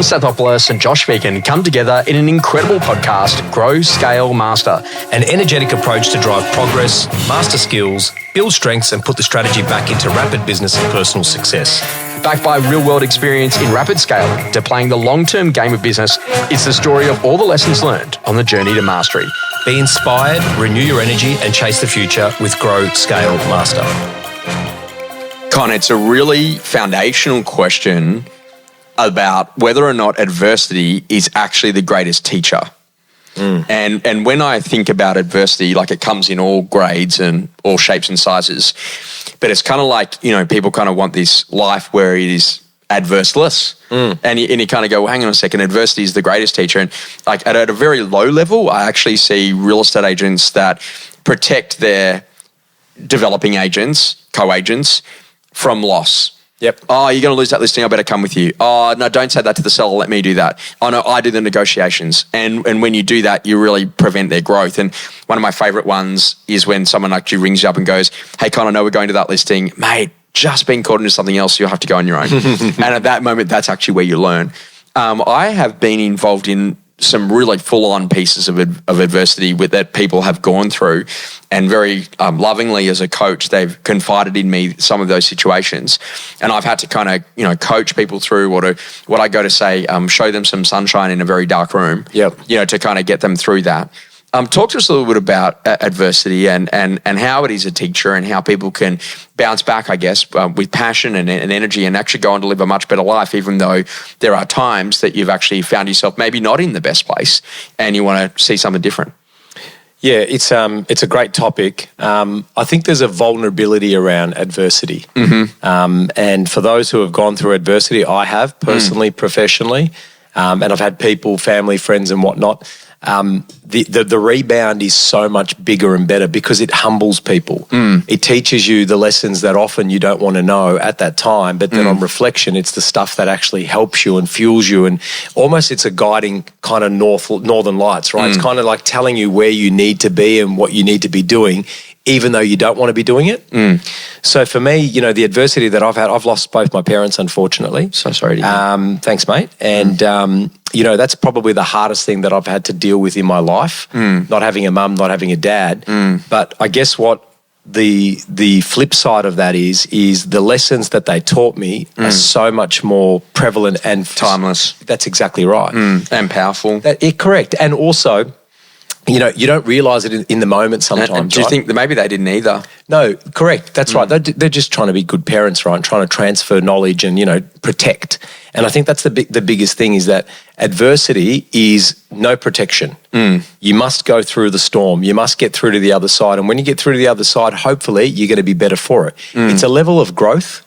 Stathopoulos and Josh Phegan come together in an incredible podcast, Grow, Scale, Master. An energetic approach to drive progress, master skills, build strengths and put the strategy back into rapid business and personal success. Backed by real-world experience in rapid scaling to playing the long-term game of business, it's the story of all the lessons learned on the journey to mastery. Be inspired, renew your energy and chase the future with Grow, Scale, Master. Con, it's a really foundational question about whether or not adversity is actually the greatest teacher. And when I think about adversity, like it comes in all grades and all shapes and sizes, but it's kind of like, you know, people kind of want this life where it is adverseless. And you kind of go, well, hang on a second, adversity is the greatest teacher. And like at a very low level, I actually see real estate agents that protect their developing agents, co-agents from loss. Yep. Oh, you're going to lose that listing. I better come with you. Oh, no, don't say that to the seller. Let me do that. Oh, no, I do the negotiations. And when you do that, you really prevent their growth. And one of my favorite ones is when someone actually rings you up and goes, hey, Con, I know we're going to that listing. Mate, just being caught into something else, you'll have to go on your own. And at that moment, that's actually where you learn. I have been involved in some really full-on pieces of adversity that people have gone through, and very lovingly as a coach, they've confided in me some of those situations, and I've had to kind of, you know, coach people through what I go to say, show them some sunshine in a very dark room. Yep. You know, to kind of get them through that. Talk to us a little bit about adversity and how it is a teacher and how people can bounce back, I guess, with passion and energy and actually go on to live a much better life, even though there are times that you've actually found yourself maybe not in the best place and you want to see something different. Yeah, it's a great topic. I think there's a vulnerability around adversity. And for those who have gone through adversity, I have personally, professionally, and I've had people, family, friends and whatnot. The rebound is so much bigger and better because it humbles people. It teaches you the lessons that often you don't want to know at that time, but then on reflection, it's the stuff that actually helps you and fuels you, and almost it's a guiding kind of northern lights, right? It's kind of like telling you where you need to be and what you need to be doing, even though you don't want to be doing it. So for me, you know, the adversity that I've had, I've lost both my parents, unfortunately. So sorry to hear. Thanks, mate. And, you know, that's probably the hardest thing that I've had to deal with in my life, not having a mum, not having a dad. But I guess what the flip side of that is the lessons that they taught me are so much more prevalent and timeless. That's exactly right. And powerful. Correct. And also, you know, you don't realise it in the moment sometimes. And do you think that maybe they didn't either? No, correct. That's right. They're just trying to be good parents, right? Trying to transfer knowledge and, you know, protect. And I think that's the biggest thing is that adversity is no protection. You must go through the storm. You must get through to the other side. And when you get through to the other side, hopefully you're going to be better for it. It's a level of growth,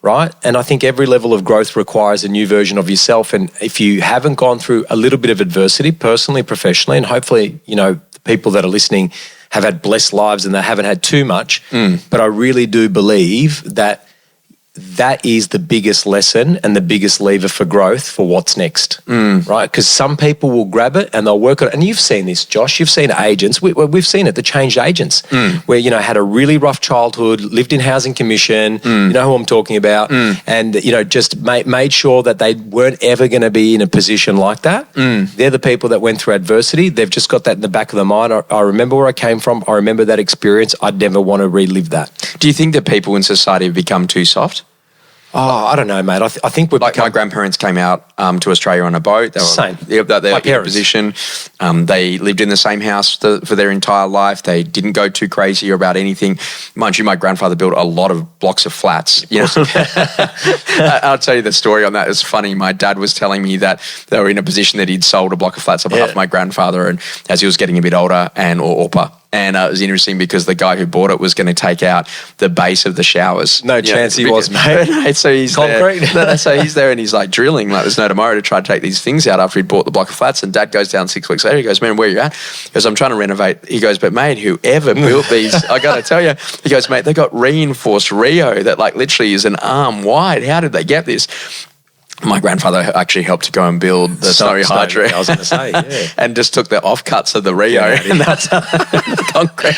right? And I think every level of growth requires a new version of yourself. And if you haven't gone through a little bit of adversity, personally, professionally, and hopefully, you know, the people that are listening have had blessed lives and they haven't had too much. But I really do believe that is the biggest lesson and the biggest lever for growth for what's next, right? Because some people will grab it and they'll work on it. And you've seen this, Josh. You've seen agents. We've seen it, the changed agents, where, you know, had a really rough childhood, lived in housing commission, you know who I'm talking about, and, you know, just made sure that they weren't ever going to be in a position like that. They're the people that went through adversity. They've just got that in the back of their mind. I remember where I came from. I remember that experience. I'd never want to relive that. Do you think that people in society have become too soft? Oh, I don't know, mate. I think we've my grandparents came out to Australia on a boat. They were, Same. They were in a position. They lived in the same house for their entire life. They didn't go too crazy about anything. Mind you, my grandfather built a lot of blocks of flats. You know? I'll tell you the story on that. It's funny. My dad was telling me that they were in a position that he'd sold a block of flats on behalf of my grandfather, and as he was getting a bit older and older. And it was interesting because the guy who bought it was going to take out the base of the showers. No chance he was, mate. So he's concrete. So he's there and he's like drilling like there's no tomorrow to try to take these things out after he'd bought the block of flats. And Dad goes down 6 weeks later. He goes, man, where are you at? He goes, I'm trying to renovate. He goes, but mate, whoever built these, I got to tell you. He goes, mate, they got reinforced Rio that like literally is an arm wide. How did they get this? My grandfather actually helped to go and build the Snowy Hydro. I was going to say, yeah. And just took the offcuts of the Rio and that's concrete.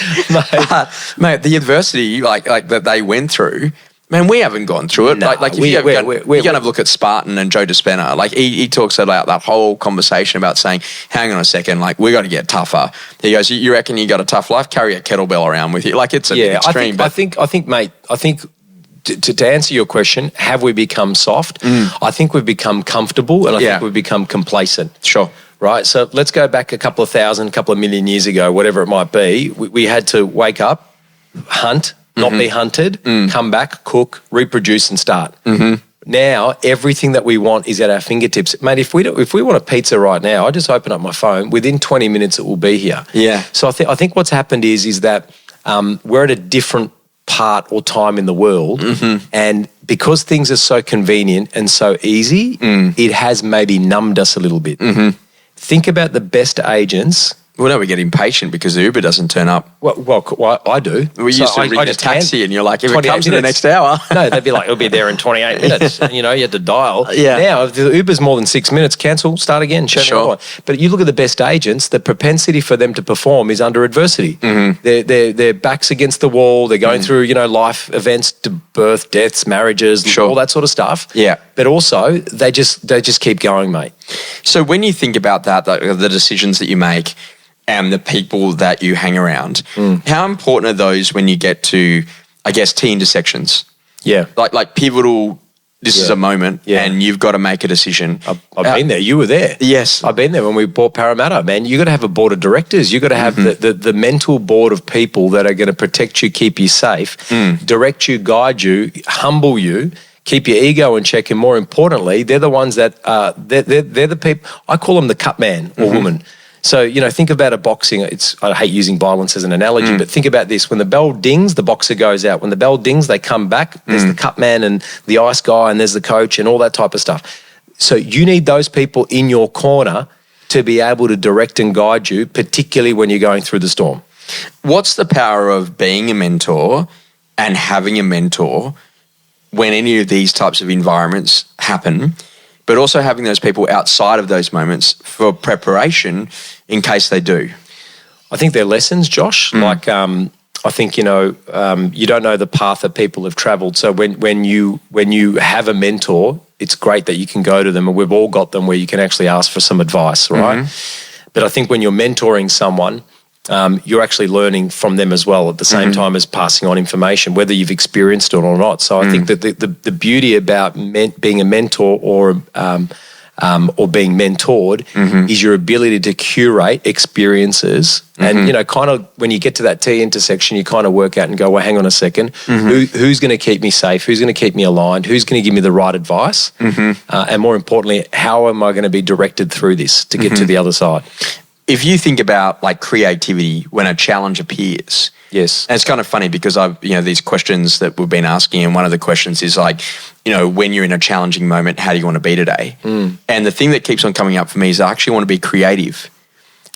Mate, the adversity like that they went through, man, we haven't gone through it. No, like if you're going to look at Spartan and Joe Dispenza, like he talks about that whole conversation about saying, hang on a second, like we got to get tougher. He goes, you reckon you got a tough life? Carry a kettlebell around with you. Like it's a bit extreme. I think, mate, to answer your question, have we become soft? I think we've become comfortable and I think we've become complacent. Sure. Right? So let's go back a couple of million years ago, whatever it might be. We had to wake up, hunt, not be hunted, come back, cook, reproduce and start. Now, everything that we want is at our fingertips. Mate, if we want a pizza right now, I just open up my phone. Within 20 minutes, it will be here. Yeah. So I think what's happened is that we're at a different part or time in the world, and because things are so convenient and so easy, it has maybe numbed us a little bit. Think about the best agents. Well, no, we get impatient because the Uber doesn't turn up. Well, I do. We used to ring a taxi and you're like, if it comes in the next hour. No, they'd be like, it'll be there in 28 minutes. And, you had to dial. Yeah. Now, if the Uber's more than 6 minutes, cancel, start again, show me another one. But you look at the best agents, the propensity for them to perform is under adversity. Their back's against the wall. They're going through, life events, to birth, deaths, marriages, all that sort of stuff. Yeah. But also, they just keep going, mate. So when you think about that, the decisions that you make, and the people that you hang around, how important are those when you get to, I guess, T intersections? Yeah. Like pivotal, this is a moment and you've got to make a decision. I've been there. You were there. Yes. I've been there when we bought Parramatta, man. You got to have a board of directors. You got to have the mental board of people that are going to protect you, keep you safe, direct you, guide you, humble you, keep your ego in check, and more importantly, they're the ones that, they're the people, I call them the cut man or woman. So, think about a boxing. I hate using violence as an analogy, but think about this. When the bell dings, the boxer goes out. When the bell dings, they come back. There's the cut man and the ice guy and there's the coach and all that type of stuff. So you need those people in your corner to be able to direct and guide you, particularly when you're going through the storm. What's the power of being a mentor and having a mentor when any of these types of environments happen, but also having those people outside of those moments for preparation in case they do? I think they're lessons, Josh. Like, I think, you don't know the path that people have travelled. So when you have a mentor, it's great that you can go to them, and we've all got them where you can actually ask for some advice, right? But I think when you're mentoring someone, you're actually learning from them as well at the same time as passing on information, whether you've experienced it or not. So I think that the beauty about being a mentor or being mentored is your ability to curate experiences. And, kind of when you get to that T intersection, you kind of work out and go, well, hang on a second, who's going to keep me safe? Who's going to keep me aligned? Who's going to give me the right advice? And more importantly, how am I going to be directed through this to get to the other side? If you think about like creativity when a challenge appears, yes, and it's kind of funny because I've these questions that we've been asking, and one of the questions is like, when you're in a challenging moment, how do you want to be today? And the thing that keeps on coming up for me is I actually want to be creative.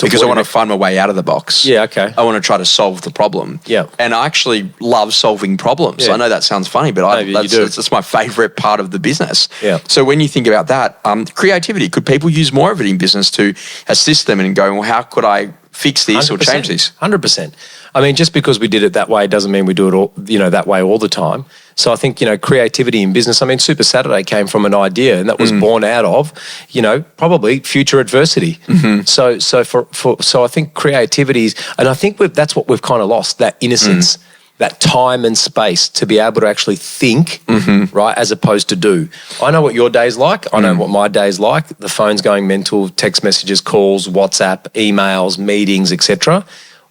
Because I want to find my way out of the box. Yeah, okay. I want to try to solve the problem. Yeah. And I actually love solving problems. Yeah. I know that sounds funny, but that's my favourite part of the business. Yeah. So when you think about that, creativity, could people use more of it in business to assist them in going, well, how could I fix this or change this? 100%. I mean, just because we did it that way doesn't mean we do it all, that way all the time. So I think, creativity in business, I mean, Super Saturday came from an idea, and that was born out of, probably future adversity. So I think creativity is, and I think that's what we've kind of lost, that innocence, that time and space to be able to actually think, right, as opposed to do. I know what your day's like. I know what my day's like. The phone's going mental, text messages, calls, WhatsApp, emails, meetings, etc.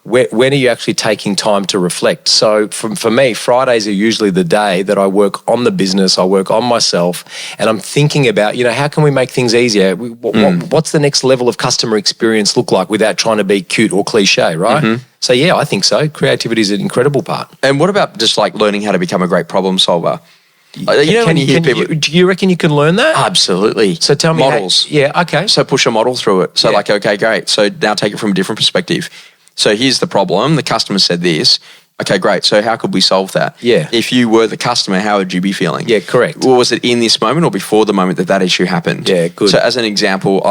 When are you actually taking time to reflect? So for me, Fridays are usually the day that I work on the business, I work on myself, and I'm thinking about, how can we make things easier? What's the next level of customer experience look like without trying to be cute or cliche, right? So yeah, I think so. Creativity is an incredible part. And what about just like learning how to become a great problem solver? When you hear people, do you reckon you can learn that? Absolutely. So tell me models. Okay. So push a model through it. So okay, great. So now take it from a different perspective. So here's the problem. The customer said this. Okay, great. So how could we solve that? Yeah. If you were the customer, how would you be feeling? Yeah, correct. Or was it in this moment or before the moment that issue happened? Yeah, good. So as an example,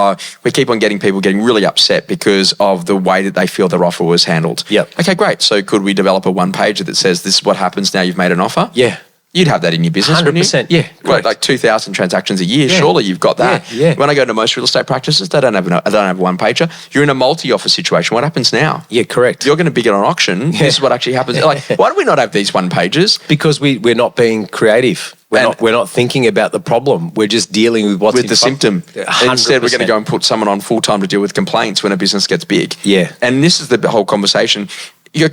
we keep on getting people getting really upset because of the way that they feel their offer was handled. Yep. Okay, great. So could we develop a one-pager that says this is what happens now you've made an offer? Yeah. You'd have that in your business, 100%. Yeah, right, like 2,000 transactions a year. Yeah. Surely you've got that. Yeah. When I go to most real estate practices, they don't have a one pager. You're in a multi-offer situation. What happens now? Yeah, correct. You're going to bid on auction. This is what actually happens. Like, why do we not have these one pages? Because we're not being creative. We're not thinking about the problem. We're just dealing with what's with the symptom. 100%. Instead, we're going to go and put someone on full time to deal with complaints when a business gets big. Yeah. And this is the whole conversation.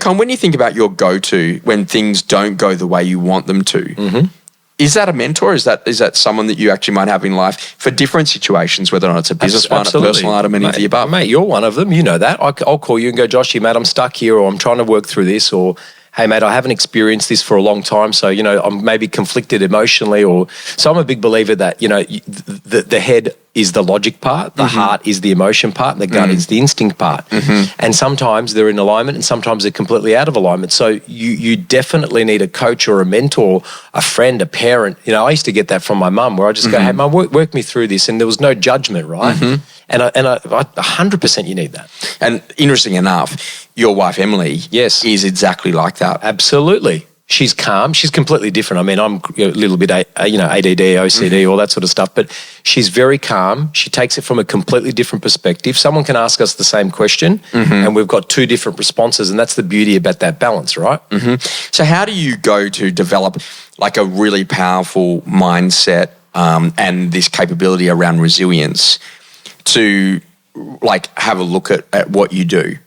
Con, when you think about your go-to when things don't go the way you want them to, is that a mentor? Is that someone that you actually might have in life for different situations, whether or not it's a business one, a personal item, any of the above? Mate, you're one of them. You know that. I'll call you and go, Joshy, mate, I'm stuck here, or I'm trying to work through this, or hey, mate, I haven't experienced this for a long time, so, I'm maybe conflicted emotionally. So I'm a big believer that, the head is the logic part, the heart is the emotion part, and the gut is the instinct part. And sometimes they're in alignment and sometimes they're completely out of alignment. So you definitely need a coach or a mentor, a friend, a parent. I used to get that from my mum where I just go, hey, mum, work me through this. And there was no judgment, right? And I 100% you need that. And interesting enough, your wife, Emily, is exactly like that. Absolutely. She's calm. She's completely different. I mean, I'm a little bit, ADD, OCD, all that sort of stuff, but she's very calm. She takes it from a completely different perspective. Someone can ask us the same question and we've got two different responses, and that's the beauty about that balance, right? So how do you go to develop like a really powerful mindset and this capability around resilience to like have a look at what you do?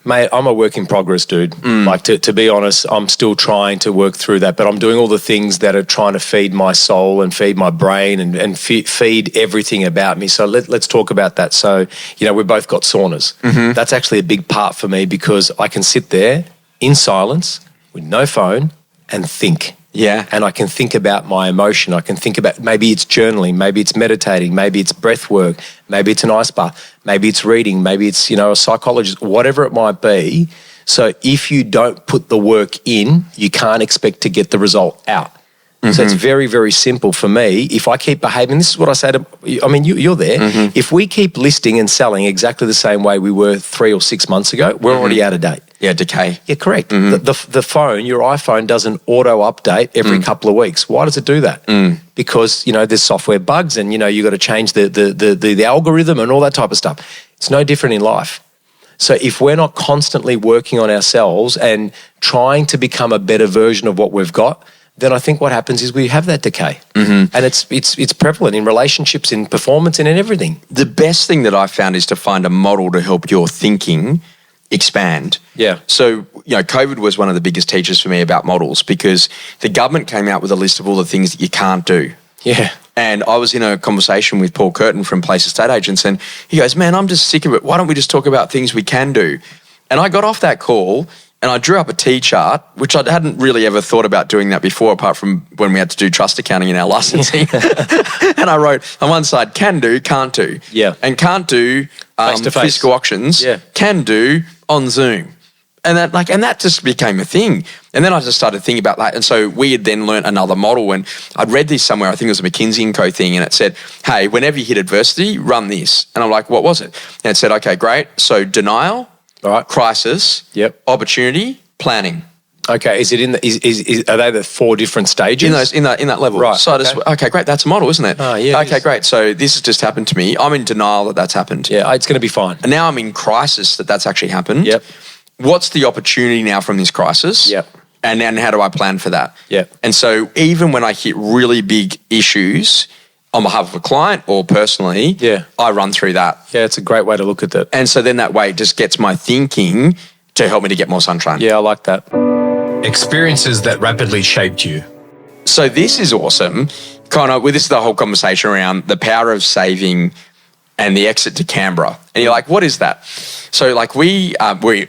Mate, I'm a work in progress, dude. Like, to be honest, I'm still trying to work through that, but I'm doing all the things that are trying to feed my soul and feed my brain and feed everything about me. So let's talk about that. So, we've both got saunas. That's actually a big part for me because I can sit there in silence with no phone and think. Yeah. And I can think about my emotion. I can think about, maybe it's journaling, maybe it's meditating, maybe it's breath work, maybe it's an ice bath, maybe it's reading, maybe it's, a psychologist, whatever it might be. So if you don't put the work in, you can't expect to get the result out. So it's very, very simple for me. If I keep behaving, this is what I say to, you're there. If we keep listing and selling exactly the same way we were 3 or 6 months ago, we're already out of date. Yeah, decay. Yeah, correct. The phone, your iPhone doesn't auto-update every couple of weeks. Why does it do that? Because, there's software bugs and, you got to change the algorithm and all that type of stuff. It's no different in life. So if we're not constantly working on ourselves and trying to become a better version of what we've got, then I think what happens is we have that decay. And it's prevalent in relationships, in performance, and in everything. The best thing that I found is to find a model to help your thinking expand. Yeah. So, COVID was one of the biggest teachers for me about models because the government came out with a list of all the things that you can't do. Yeah. And I was in a conversation with Paul Curtin from Place Estate Agents and he goes, man, I'm just sick of it. Why don't we just talk about things we can do? And I got off that call and I drew up a T-chart, which I hadn't really ever thought about doing that before, apart from when we had to do trust accounting in our licensing. And I wrote on one side, can do, can't do. Yeah. And can't do physical auctions. Yeah. Can do on Zoom. And that just became a thing. And then I just started thinking about that. And so we had then learnt another model. And I'd read this somewhere, I think it was a McKinsey & Co thing, and it said, hey, whenever you hit adversity, run this. And I'm like, what was it? And it said, okay, great. So denial, crisis, opportunity, planning. Okay, is it in the? Are they the 4 different stages? In that level, right? So okay, great. That's a model, isn't it? Oh, yeah. Okay, great. So this has just happened to me. I'm in denial that that's happened. Yeah, it's going to be fine. And now I'm in crisis that that's actually happened. Yep. What's the opportunity now from this crisis? Yep. And then how do I plan for that? Yep. And so even when I hit really big issues on behalf of a client or personally, I run through that. Yeah, it's a great way to look at that. And so then that way it just gets my thinking to help me to get more sunshine. Yeah, I like that. Experiences that rapidly shaped you. So this is awesome. This is the whole conversation around the power of saving and the exit to Canberra. And you're like, what is that? So like we're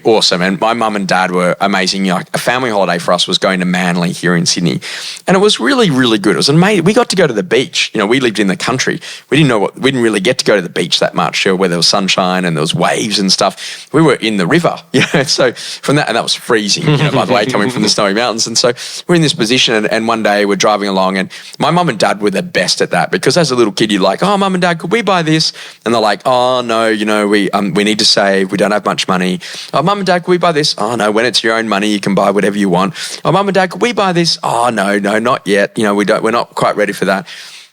awesome. And my mum and dad were amazing. You know, like a family holiday for us was going to Manly here in Sydney. And it was really, really good. It was amazing. We got to go to the beach. You know, we lived in the country. We didn't really get to go to the beach that much, where there was sunshine and there was waves and stuff. We were in the river. You know, so from that, and that was freezing, you know, by the way, coming from the snowy mountains. And so we're in this position, and one day we're driving along, and my mum and dad were the best at that, because as a little kid, you're like, oh, mum and dad, could we buy this? And they're like, oh, no, you know, we need to save. We don't have much money. Oh, mum and dad, could we buy this? Oh, no, when it's your own money, you can buy whatever you want. Oh, mum and dad, could we buy this? Oh, no, not yet. You know, we're not quite ready for that.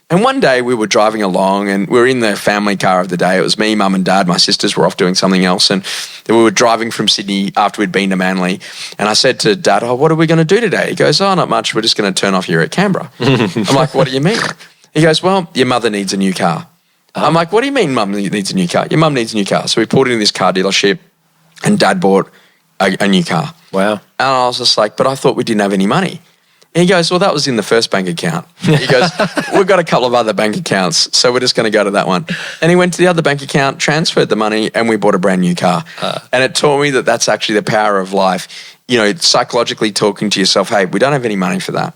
And one day we were driving along, and we were in the family car of the day. It was me, mum and dad. My sisters were off doing something else. And we were driving from Sydney after we'd been to Manly. And I said to Dad, oh, what are we going to do today? He goes, oh, not much. We're just going to turn off here at Canberra. I'm like, what do you mean? He goes, well, your mother needs a new car. I'm like, what do you mean mum needs a new car? Your mum needs a new car. So we pulled into this car dealership, and Dad bought a new car. Wow. And I was just like, but I thought we didn't have any money. And he goes, well, that was in the first bank account. He goes, we've got a couple of other bank accounts, so we're just going to go to that one. And he went to the other bank account, transferred the money, and we bought a brand new car. And it taught me that that's actually the power of life. You know, psychologically talking to yourself, hey, we don't have any money for that.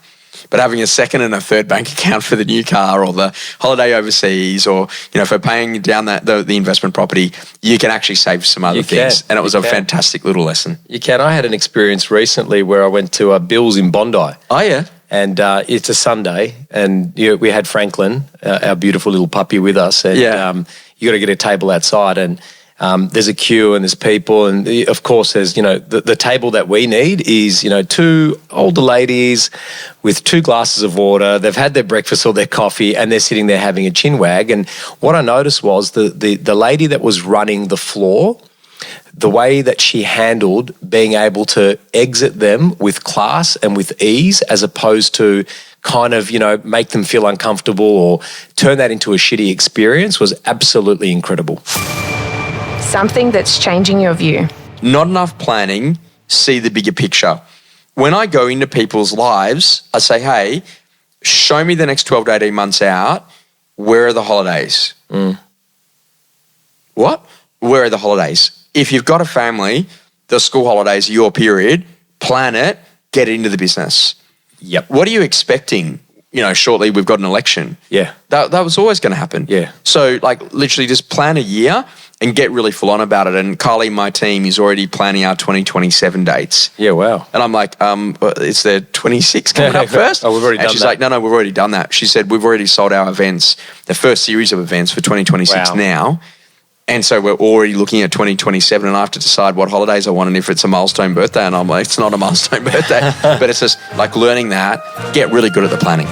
But having a second and a third bank account for the new car, or the holiday overseas, or, you know, for paying down the investment property, you can actually save some other things. And it was a fantastic little lesson. You can. I had an experience recently where I went to Bill's in Bondi. Oh, yeah. And it's a Sunday, and we had Franklin, our beautiful little puppy, with us. And you got to get a table outside, and there's a queue and there's people, and of course there's, you know, the table that we need is, you know, two older ladies with 2 glasses of water. They've had their breakfast or their coffee, and they're sitting there having a chin wag. And what I noticed was the lady that was running the floor, the way that she handled being able to exit them with class and with ease, as opposed to kind of, you know, make them feel uncomfortable or turn that into a shitty experience, was absolutely incredible. Something that's changing your view. Not enough planning, see the bigger picture. When I go into people's lives, I say, hey, show me the next 12 to 18 months out. Where are the holidays? What? Where are the holidays? If you've got a family, the school holidays are your period, plan it, get into the business. Yep. What are you expecting? You know, shortly we've got an election. Yeah. That was always going to happen. Yeah. So like literally just plan a year and get really full on about it. And Carly, my team, is already planning our 2027 dates. Yeah, wow. And I'm like, is there 26 coming up first? Oh, we've already done that. And she's like, no, we've already done that. She said, we've already sold our events, the first series of events for 2026 now. And so we're already looking at 2027, and I have to decide what holidays I want and if it's a milestone birthday. And I'm like, it's not a milestone birthday. But it's just like learning that, get really good at the planning.